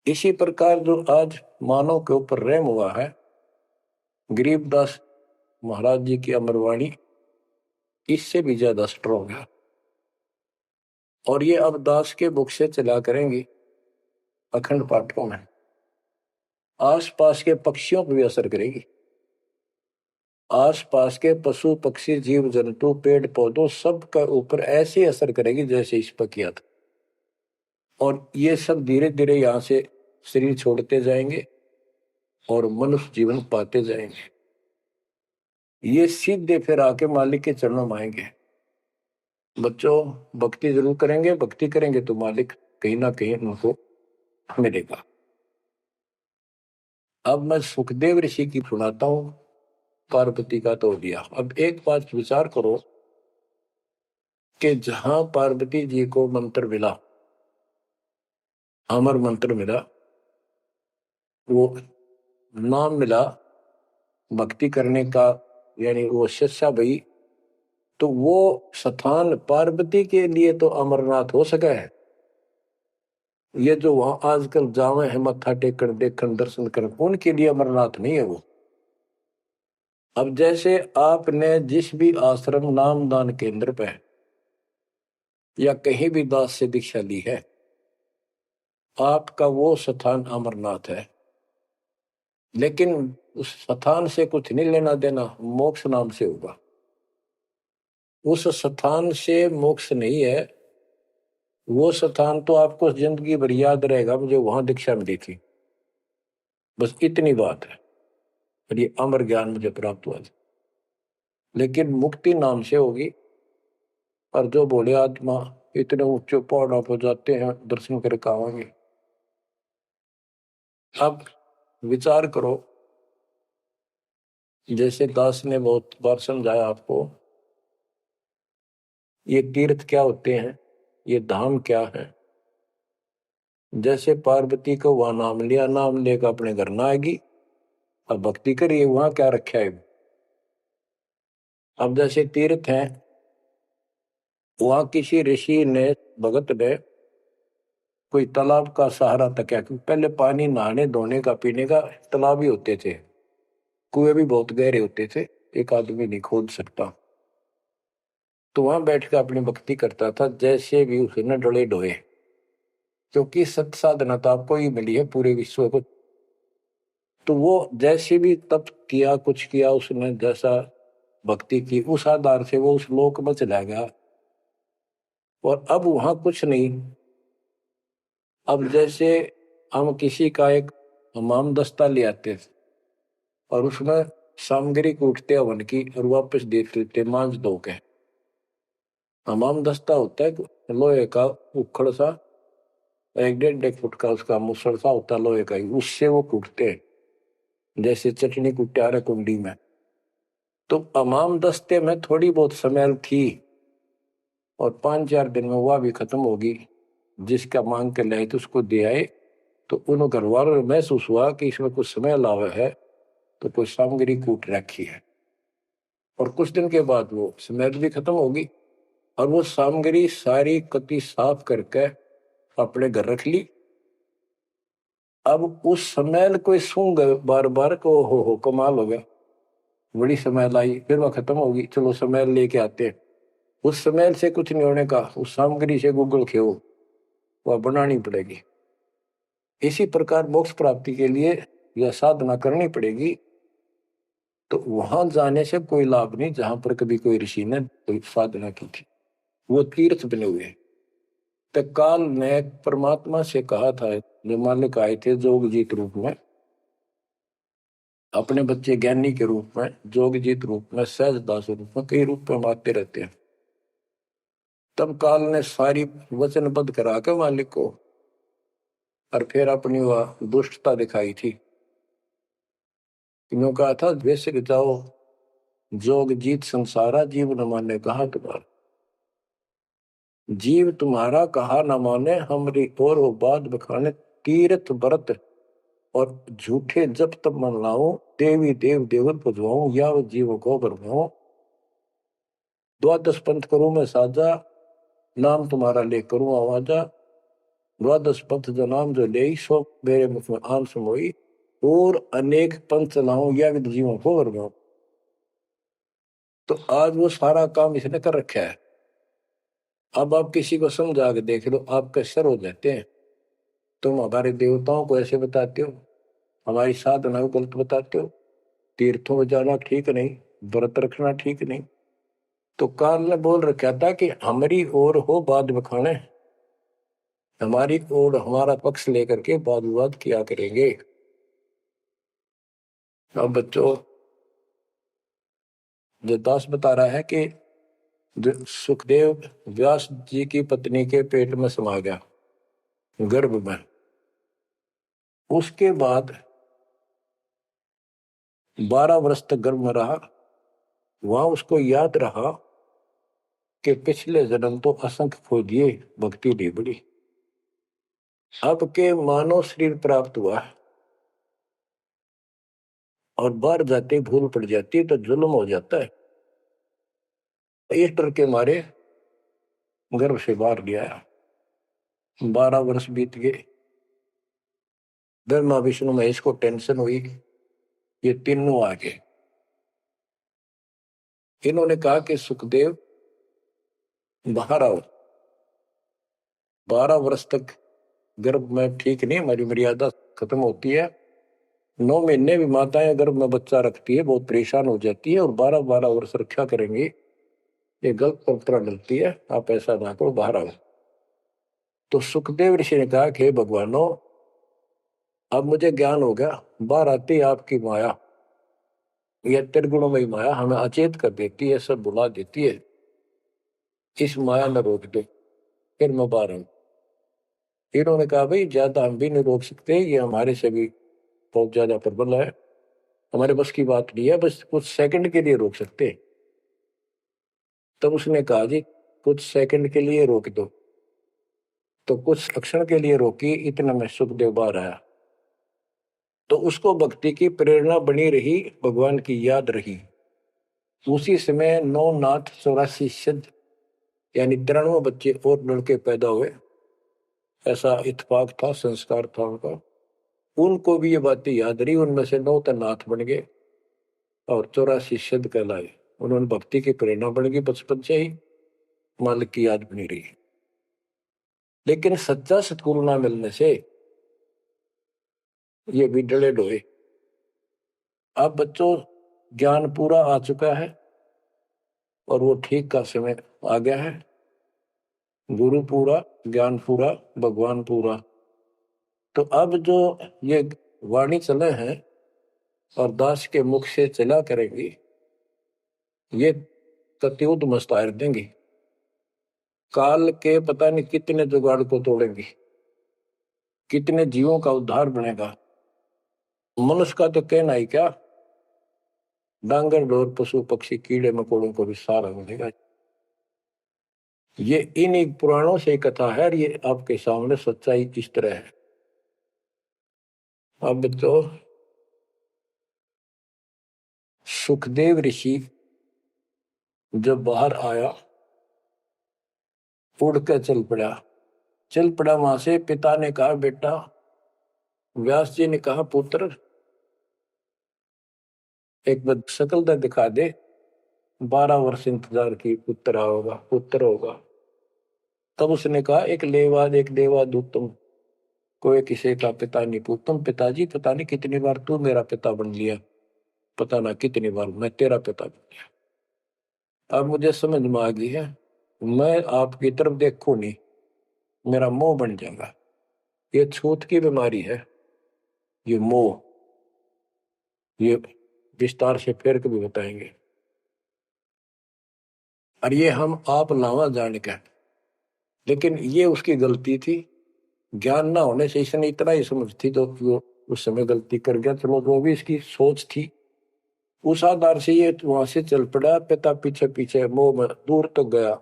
इसी प्रकार जो आज मानव के ऊपर रहम हुआ है, गरीबदास महाराज जी की अमरवाणी इससे भी ज्यादा स्ट्रोंग है। और ये अब दास के बुक से चला करेंगी अखंड पाठों में, आसपास के पक्षियों पर भी असर करेगी, आसपास के पशु पक्षी जीव जंतु पेड़ पौधों सब का ऊपर ऐसे असर करेगी जैसे इस पर किया था। और ये सब धीरे धीरे यहां से शरीर छोड़ते जाएंगे और मनुष्य जीवन पाते जाएंगे। ये सीधे फिर आके मालिक के चरणों में आएंगे। बच्चों भक्ति जरूर करेंगे, भक्ति करेंगे तो मालिक कहीं ना कहीं उनको मिलेगा। अब मैं सुखदेव ऋषि की सुनाता हूं, पार्वती का तो दिया। अब एक बात विचार करो कि जहां पार्वती जी को मंत्र मिला, अमर मंत्र मिला, वो नाम मिला भक्ति करने का, यानी वो शिक्षा भई, तो वो स्थान पार्वती के लिए तो अमरनाथ हो सका है। ये जो वहां आजकल जावे हैं मत्था टेकन देखन दर्शन कर, उनके लिए अमरनाथ नहीं है वो। अब जैसे आपने जिस भी आश्रम नाम दान केंद्र पे या कहीं भी दास से दीक्षा ली है, आपका वो स्थान अमरनाथ है। लेकिन उस स्थान से कुछ नहीं लेना देना, मोक्ष नाम से होगा। उस स्थान से मोक्ष नहीं है, वो स्थान तो आपको जिंदगी भर याद रहेगा, मुझे वहां दीक्षा मिली थी, बस इतनी बात है। और ये अमर ज्ञान मुझे प्राप्त हुआ था। लेकिन मुक्ति नाम से होगी। और जो बोले आत्मा इतने ऊंचे पहाड़ों पर जाते हैं दर्शन करके आवांगे। अब विचार करो, जैसे दास ने बहुत बार समझाया आपको, ये तीर्थ क्या होते हैं, ये धाम क्या है। जैसे पार्वती को वहां नाम लिया, नाम लेकर अपने घर ना आएगी, अब भक्ति करिए, वहां क्या रखा है। अब जैसे तीर्थ हैं, वहां किसी ऋषि ने भगत ने कोई तालाब का सहारा तक है, क्योंकि पहले पानी नहाने धोने का पीने का तालाब ही होते थे, कुएं भी बहुत गहरे होते थे, एक आदमी नहीं खोद सकता। तो वहां बैठ कर अपनी भक्ति करता था, जैसे भी उसे न डले डोए, क्योंकि सत साधना तो आपको ही मिली है पूरे विश्व को। तो वो जैसे भी तप किया, कुछ किया उसने, जैसा भक्ति की, उस आधार से वो उस लोक में चला गया। और अब वहां कुछ नहीं। अब जैसे हम किसी का एक हमाम दस्ता ले आते और उसमें सामग्री कूटते हवन की और वापस दे देते मांझ धो के। हमाम दस्ता होता है लोहे का उखड़ सा, 1.5 फुट का उसका मुसड़ सा होता लोहे का ही, उससे वो कूटते हैं जैसे चटनी कूटे आ रहे कुंडी में। तो हमाम दस्ते में थोड़ी बहुत स्मेल थी और 5-4 दिन में वह भी खत्म होगी। जिसका मांग के लाए तो उसको दे आए, तो उन घर वालों को महसूस हुआ कि इसमें कुछ स्मेल आवा है, तो कोई सामग्री कूट रखी है। और कुछ दिन के बाद वो स्मेल भी खत्म होगी और वो सामग्री सारी कति साफ करके अपने घर रख ली। अब उस स्मेल को सूंघ बार बार को हो कमाल हो गया, बड़ी स्मेल आई, फिर वह खत्म होगी, चलो स्मेल लेके आते हैं। उस स्मेल से कुछ नहीं होने का, उस सामग्री से गूगल खेओ, वह बनानी पड़ेगी। इसी प्रकार मोक्ष प्राप्ति के लिए यह साधना करनी पड़ेगी। तो वहां जाने से कोई लाभ नहीं जहां पर कभी कोई ऋषि ने कोई साधना की थी, वो तीर्थ बने हुए। तो काल ने परमात्मा से कहा था, जो मालिक आए थे जोग जीत रूप में, अपने बच्चे ज्ञानी के रूप में, जोग जीत रूप में, सहज दास रूप में, कई रूप में आते रहते हैं। तब काल ने सारी वचनबद्ध करा के मालिक को, और फिर अपनी वह दुष्टता दिखाई थी। क्यों कहा था, वैसे जाओ जोग जीत संसारा, जीव न माने कहा तुम्हारा। जीव तुम्हारा कहा न माने, हमरी और वो बात बखाने, तीर्थ व्रत और झूठे जब तब मन लाओ, देवी देव देवर पुजवाऊं, या वो जीव को बरमाओ। द्वादश पंथ करूं मैं साजा, नाम तुम्हारा ले करूं आवाजा, द्वादश पंथ जो नाम जो ले सो मेरे मुख में आम समोई, और अनेक पंथ चलाऊं या विद जीवों को वर्गाऊं। तो आज वो सारा काम इसने कर रखा है। अब आप किसी को समझा के देख लो, आपके सर हो जाते हैं। तुम हमारे देवताओं को ऐसे बताते हो, हमारी साधना को गलत बताते हो, तीर्थों में जाना ठीक नहीं, व्रत रखना ठीक नहीं। तो काल ने बोल रखा था कि हमारी ओर हो बाद में खाने, हमारी ओर हमारा पक्ष लेकर के वाद विवाद किया करेंगे। अब बच्चों, जो दास बता रहा है कि सुखदेव व्यास जी की पत्नी के पेट में समा गया, गर्भ में। उसके बाद 12 वर्ष तक गर्भ में रहा। वहां उसको याद रहा कि पिछले जन्म तो असंख्य खो दिए, भक्ति नहीं बड़ी। अब के मानव शरीर प्राप्त हुआ और बाहर जाते भूल पड़ जाती है तो जुल्म हो जाता है। इस डर के मारे गर्भ से बाहर लिया। 12 वर्ष बीत गए। ब्रह्मा विष्णु महेश को टेंशन हुई, ये तीनों आ गए। इन्होंने कहा कि सुखदेव बाहर आओ। 12 वर्ष तक गर्भ में ठीक नहीं, हमारी मर्यादा खत्म होती है। 9 महीने भी माताएं गर्भ में बच्चा रखती है, बहुत परेशान हो जाती है, और 12-12 वर्ष रक्षा करेंगी, ये गलत परंपरा डलती है, आप ऐसा ना करो, बाहर आओ। तो सुखदेव ऋषि ने कहा कि भगवानों, अब मुझे ज्ञान हो गया, बाहर आती आपकी माया, यह त्रिगुणमयी माया हमें अचेत कर देती है, सब बुला देती है, इस माया न रोक दे, फिर मैं बाहर आऊं। इन्होंने कहा भाई ज्यादा हम भी नहीं रोक सकते, ये हमारे से भी बहुत ज्यादा प्रबल है, हमारे बस की बात नहीं है, बस कुछ सेकंड के लिए रोक सकते। तब उसने कहा जी कुछ सेकंड के लिए रोक दो। तो कुछ क्षण के लिए रोकी, इतना में सुखदेव बाहर आया। तो उसको भक्ति की प्रेरणा बनी रही, भगवान की याद रही। उसी समय 9 नाथ 84 सिद्ध यानी 93 बच्चे और लड़के पैदा हुए। ऐसा इत्तेफाक था, संस्कार था उनका। उनको भी ये बातें याद रही, उनमें से 9 नाथ बन गए और 84 सिद्ध कहलाए। उन्होंने भक्ति की प्रेरणा बन गई, बचपन से ही मालिक की याद बनी रही। लेकिन सच्चा सतगुरु ना मिलने से ये भी डले डोए। अब बच्चों ज्ञान पूरा आ चुका है और वो ठीक का समय आ गया है। गुरु पूरा, ज्ञान पूरा, भगवान पूरा। तो अब जो ये वाणी चले हैं और दास के मुख से चला करेंगी, ये कत्युत मस्तार देंगी, काल के पता नहीं कितने जुगाड़ को तोड़ेंगी, कितने जीवों का उद्धार बनेगा। मनुष्य का तो कहना ही क्या, डांगर डोर पशु पक्षी कीड़े मकोड़ों को भी सहारा मिलेगा। ये इन पुराणों से कथा है और ये आपके सामने सच्चाई किस तरह है। अब तो सुखदेव ऋषि जब बाहर आया, उड़ कर चल पड़ा वहां से। पिता ने कहा बेटा, व्यास जी ने कहा पुत्र, एक बार शकल तो दिखा दे। 12 वर्ष इंतजार की, पुत्र होगा। तब उसने कहा एक लेवा दूतम, कोई किसी का पिता नहीं पूतम। पिताजी पता नहीं कितनी बार तू मेरा पिता बन लिया, पता ना कितनी बार मैं तेरा पिता बन लिया। अब मुझे समझ में आ गई है, मैं आपकी तरफ देखूं नहीं, मेरा मोह बन जाएगा। ये छूत की बीमारी है, ये मोह। ये विस्तार से फिर कभी बताएंगे। और ये हम आप लावा जान के, लेकिन ये उसकी गलती थी। ज्ञान ना होने से इसने इतना ही समझ थी तो वो उस समय गलती कर गया। चलो जो भी इसकी सोच थी, उस आधार से ये वहां से चल पड़ा। पिता पीछे पीछे मोह में दूर तक गया,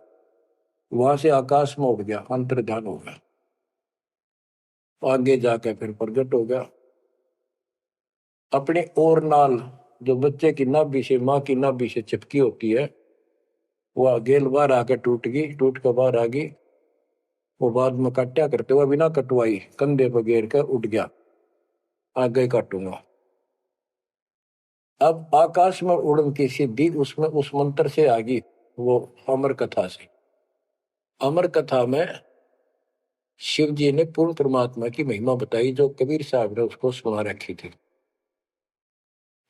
वहां से आकाश में उड़ गया, अंतर्ध्यान हो गया। आगे जाके फिर प्रगट हो गया। अपने और नाल जो बच्चे की नाभि से, माँ की नाभि से चिपकी होती है, वह गेल बाहर आकर टूट गई, टूट कर बाहर आ गई। वो बाद में काटा करते हुए बिना कटवाई कंधे पर घेर कर उठ गया, आगे काटूंगा। अब आकाश में उड़न की सिद्धि उसमें उस मंत्र से आ गई, वो अमर कथा से। अमर कथा में शिव जी ने पूर्ण परमात्मा की महिमा बताई, जो कबीर साहब ने उसको सुना रखी थी।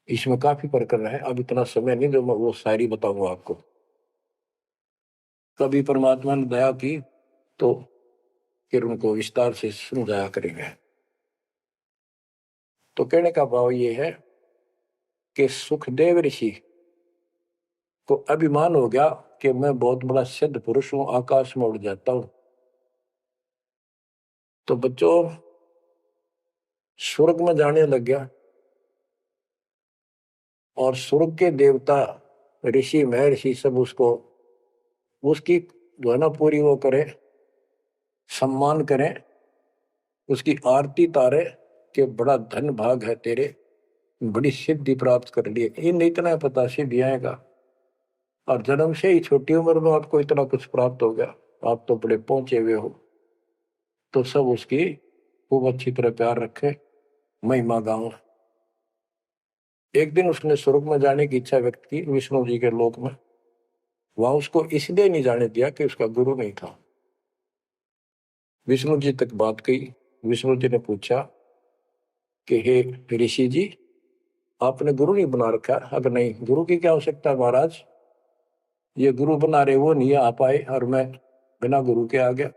इसमें काफी प्रकरण है, अब इतना समय नहीं जो मैं वो शायरी बताऊंगा आपको। कभी परमात्मा ने दया की तो फिर उनको विस्तार से समझाया करेंगे। तो कहने का भाव ये है कि सुखदेव ऋषि को अभिमान हो गया कि मैं बहुत बड़ा सिद्ध पुरुष हूं, आकाश में उड़ जाता हूं। तो बच्चों स्वर्ग में जाने लग गया, और स्वर्ग के देवता ऋषि महर्षि सब उसको उसकी जो है ना पूरी वो करे, सम्मान करें, उसकी आरती तारे कि बड़ा धन भाग है तेरे, बड़ी सिद्धि प्राप्त कर लिए। इन इतना पता सिद्धि आएगा, और जन्म से ही छोटी उम्र में आपको इतना कुछ प्राप्त हो गया, आप तो बड़े पहुंचे हुए हो। तो सब उसकी खूब अच्छी तरह प्यार रखे, महिमा गाँव। एक दिन उसने स्वर्ग में जाने की इच्छा व्यक्त की, विष्णु जी के लोक में। वहां उसको इसलिए नहीं जाने दिया कि उसका गुरु नहीं था। विष्णु जी तक बात गई। विष्णु जी ने पूछा कि हे ऋषि जी, आपने गुरु नहीं बना रखा? अगर नहीं, गुरु की क्या आवश्यकता है महाराज, ये गुरु बना रहे वो नहीं आ पाए और मैं बिना गुरु के आ गया।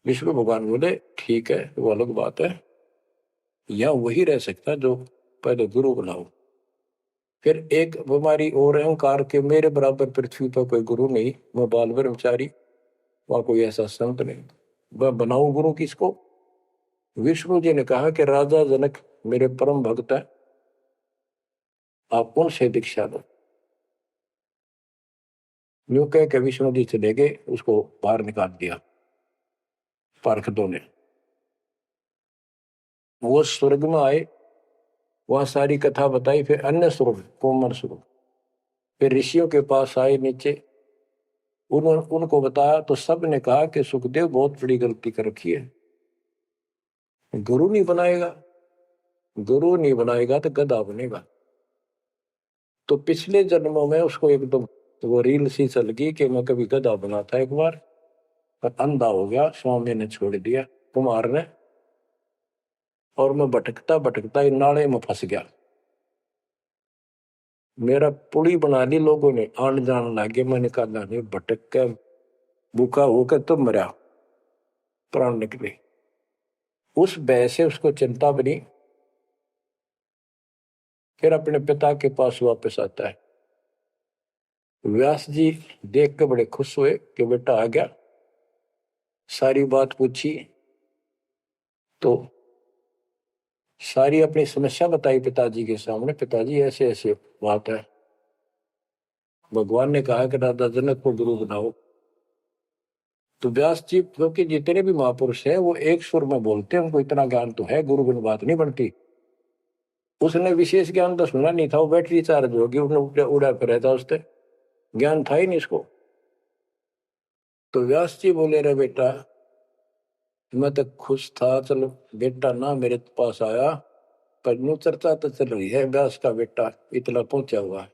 विष्णु भगवान बोले ठीक है, वो अलग बात है, या वही रह सकता जो पहले गुरु बनाओ। फिर एक बीमारी और अहंकार के मेरे बराबर पृथ्वी पर कोई गुरु नहीं, मैं बाल ब्रह्मचारी, वहां कोई ऐसा संत नहीं, मैं बनाऊं गुरु किसको? विष्णु जी ने कहा कि राजा जनक मेरे परम भक्त है, आप उनसे दीक्षा लो। यूं कह के विष्णु जी चले गए, उसको बाहर निकाल दिया पार्षदों ने। वो स्वर्ग में आए, वहां सारी कथा बताई। फिर अन्य स्वर्ग, कोमर स्वर्ग, फिर ऋषियों के पास आए नीचे, उनको बताया तो सब ने कहा कि सुखदेव बहुत बड़ी गलती कर रखी है, गुरु नहीं बनाएगा, गुरु नहीं बनाएगा तो गधा बनेगा। तो पिछले जन्मों में उसको एकदम वो रील सी चल गई कि मैं कभी गधा बना था एक बार, पर अंधा हो गया, स्वामी ने छोड़ दिया, कुमार ने, और मैं भटकता भटकता इन नाले में फंस गया। मेरा पुली बना ली लोगों ने, आन जान लगे, मैंने कहा नहीं, भटक के भूखा होकर तो मरा, प्राण निकले। उस भय से उसको चिंता बनी। फिर अपने पिता के पास वापस आता है। व्यास जी देख के बड़े खुश हुए कि बेटा आ गया। सारी बात पूछी तो सारी अपनी समस्या बताई पिताजी के सामने। पिताजी ऐसे ऐसे बात है, भगवान ने कहा कि राजा जनक को गुरु बनाओ। तो व्यास जी, क्योंकि जितने भी महापुरुष हैं वो एक सुर में बोलते हैं, उनको इतना ज्ञान तो है, गुरु बिन बात नहीं बनती। उसने विशेष ज्ञान तो सुना नहीं था, वो बैटरी चार्ज होगी, उसने उड़ा फिर था, उससे ज्ञान था ही नहीं इसको। तो व्यास जी बोले रे बेटा, मैं तो खुश था, चलो बेटा ना मेरे पास आया, पर न्यू चर्चा तो चल रही है व्यास का बेटा इतना पहुंचा हुआ है,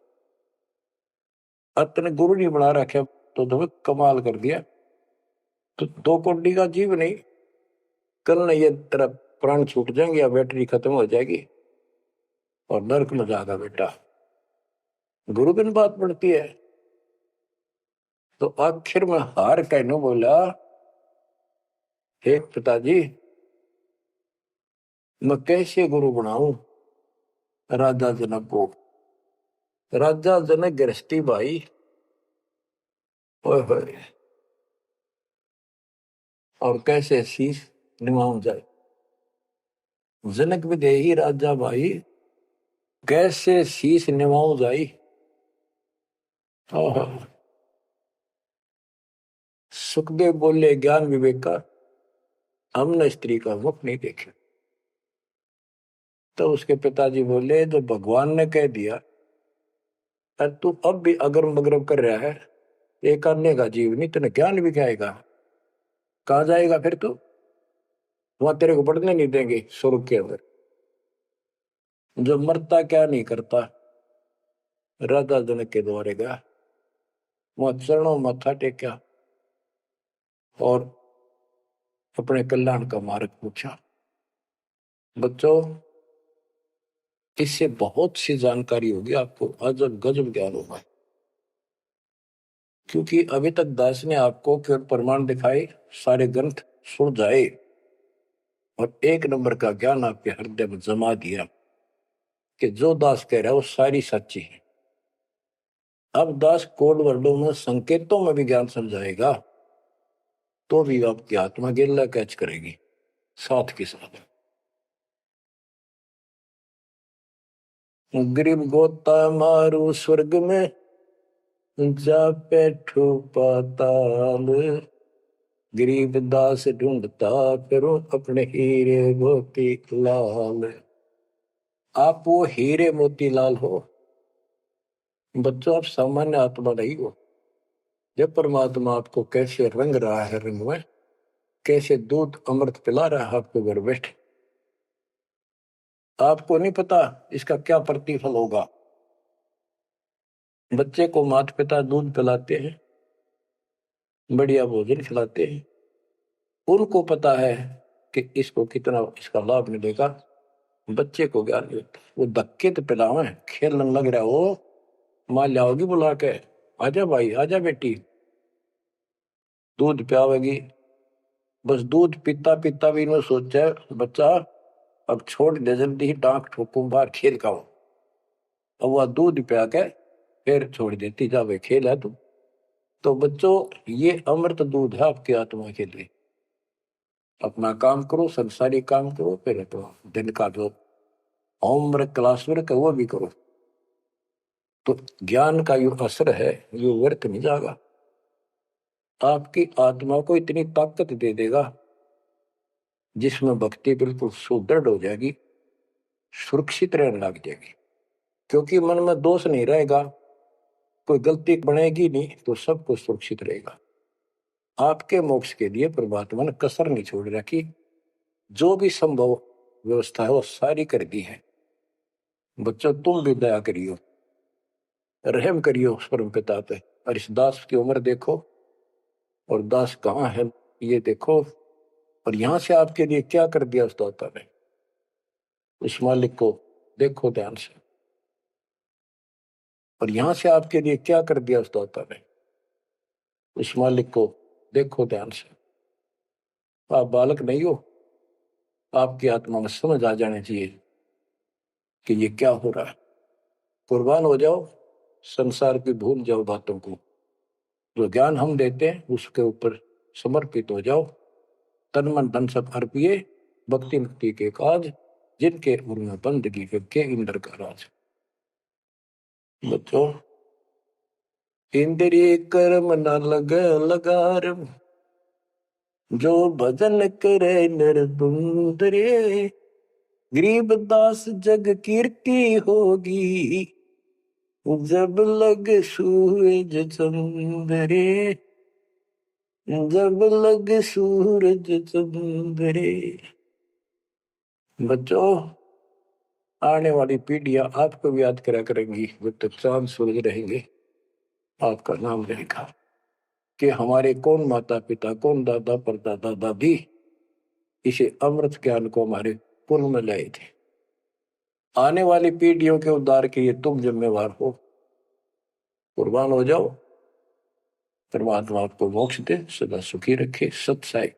अपने गुरु नहीं बना रखे, तो तुम्हें कमाल कर दिया। तो दो कोड़ी का जीव नहीं, कल नहीं ये तेरा प्राण छूट जाएंगे या बैटरी खत्म हो जाएगी और नरक में जाएगा बेटा, गुरु बिन बात पड़ती है। तो आखिर में हार कहने बोला, हे पिताजी, मैं कैसे गुरु बनाऊं राजा जनक को? राजा जनक गृहस्थी भाई, ओए होए, और कैसे शीश निभाऊं जाए। जनक विदेही राजा भाई, कैसे शीश निभाऊं जाई। ओहो। सुखदेव बोले ज्ञान विवेक का, हमने स्त्री का मुख नहीं देखा। तो उसके पिताजी बोले जो भगवान ने कह दिया, तू अब भी अगरम बगरम कर रहा है, एक अन्य का जीव नहीं, तेने ज्ञान भी क्या आएगा? कहाँ जाएगा फिर तू? वहां तेरे को पढ़ने नहीं देंगे स्वर्ग के अंदर। जो मरता क्या नहीं करता, राजा जनक के द्वारे गया, वहां चरणों माथा टेका और अपने कल्याण का मार्ग पूछा। बच्चों, इससे बहुत सी जानकारी होगी आपको, अजब गजब ज्ञान होगा। क्योंकि अभी तक दास ने आपको केवल प्रमाण दिखाए, सारे ग्रंथ सुन जाए और एक नंबर का ज्ञान आपके हृदय में जमा दिया कि जो दास कह रहा है वो सारी सच्ची है। अब दास कोड वर्डों में संकेतों में भी ज्ञान समझाएगा तो भी आपकी आत्मा गिल्ला कैच करेगी साथ के साथ। गरीब गोता मारू स्वर्ग में, जा बैठो पाताल, गरीब दास ढूंढता करो अपने हीरे मोती लाल। आप वो हीरे मोती लाल हो बच्चों, आप सामान्य आत्मा नहीं हो। जब परमात्मा आपको कैसे रंग रहा है, रंग में कैसे दूध अमृत पिला रहा है आपको घर बैठे, आपको नहीं पता इसका क्या प्रतिफल होगा। बच्चे को माता पिता दूध पिलाते हैं, बढ़िया भोजन खिलाते हैं, उनको पता है कि इसको कितना इसका लाभ मिलेगा। बच्चे को ज्ञान नहीं होता, वो धक्के तो पिलावे, खेलने लग रहा हो, माँ लाओगी बुला के, आजा भाई आजा बेटी, दूध पियावेगी। बस दूध पीता पीता भी इन्होंने सोचा बच्चा अब छोड़ दे, जल्दी ही डांक ठोकूं बाहर खेल का हो। अब वह दूध पिया के फिर छोड़ देती, जा वे खेल है तू। तो बच्चों, ये अमृत दूध है आपकी आत्मा के लिए। अपना काम करो, संसारी काम करो, फिर तो दिन का जो होमवर्क क्लास वर्क है वो भी करो। तो ज्ञान का जो असर है ये व्यर्थ नहीं जाएगा, आपकी आत्मा को इतनी ताकत दे देगा जिसमें भक्ति बिल्कुल सुदृढ़ हो जाएगी, सुरक्षित रहने लग जाएगी। क्योंकि मन में दोष नहीं रहेगा, कोई गलती बनेगी नहीं, तो सब कुछ सुरक्षित रहेगा। आपके मोक्ष के लिए परमात्मा ने कसर नहीं छोड़ रखी, जो भी संभव व्यवस्था है वो सारी कर दी है। बच्चों, तुम भी दया करियो, रहम करियो उस परम पिता पे। और इस दास की उम्र देखो और दास कहाँ है ये देखो, और यहां से आपके लिए क्या कर दिया उस दाता ने। उस मालिक को देखो ध्यान से, और यहां से आपके लिए क्या कर दिया उस दाता ने। उस मालिक को देखो ध्यान से। आप बालक नहीं हो, आपकी आत्मा में समझ आ जाने चाहिए कि ये क्या हो रहा है। कुर्बान हो जाओ, संसार की भूल जाओ बातों को, जो ज्ञान हम देते हैं उसके ऊपर समर्पित हो जाओ। तन मन धन सब अर्पिए, भक्ति मुक्ति के काज, जिनके उनमें बंदगी के इंद्र का राज। बच्चों, इंद्रिय कर्म न लग लगार, जो भजन करे निर्दुंदरे, गरीब दास जग कीर्ति होगी, जब लग सूरज चंद्रे, जब लग सूरज चंद्रे। बच्चों, आने वाली पीढ़ियां आपको भी याद करा करेंगी, जब तक चांद सूरज रहेंगे आपका नाम रहेगा कि हमारे कौन माता पिता, कौन दादा परदादा दादी इसे अमृत ज्ञान को हमारे कुल में लाए थे। आने वाली पीढ़ियों के उद्धार के लिए तुम जिम्मेवार हो, कुर्बान हो जाओ। परमात्मा आपको मोक्ष दे, सदा सुखी रखे। सत साई।